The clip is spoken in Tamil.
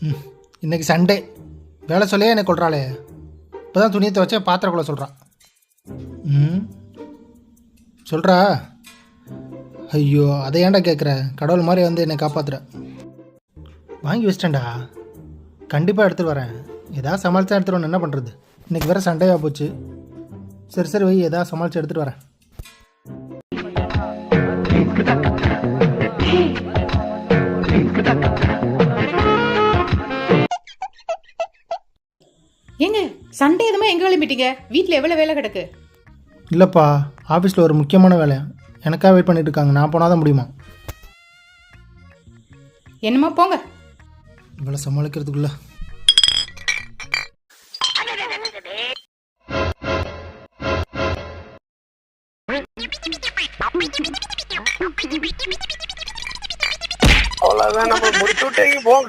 ம் இன்றைக்கி சண்டே வேலை சொல்லியே என்னை கொள்றாளே. இப்போ தான் துணியை துவைச்சா பாத்திரம் கொள்ள சொல்கிறான். ம் சொல்கிறா. ஐயோ அதை ஏன்டா கேட்குற, கடவுள் மாதிரி வந்து என்னை காப்பாற்றுற. வாங்கி வச்சிட்டேன்டா, கண்டிப்பாக எடுத்துகிட்டு வரேன். எதாவது சமாளித்தா எடுத்துகிட்டு வரணும், என்ன பண்ணுறது. இன்றைக்கி வேறு சண்டையாக போச்சு. சரி சரி வை, எதாவது சமாளித்து எடுத்துகிட்டு வரேன். ஏங்க சண்டே எதுவுமே எங்கே கிளம்பிட்டீங்க? வீட்டில் எவ்வளோ வேலை கிடக்கு? இல்லைப்பா, ஆஃபீஸில் ஒரு முக்கியமான வேலை, எனக்காக வெயிட் பண்ணிட்டு இருக்காங்க. நான் போனால் தான் முடியுமா? என்னமா போங்க. இவ்வளோ சமாளிக்கிறதுக்குள்ள அவ்வளோதான், நம்ம முடிச்சு விட்டீங்க போங்க.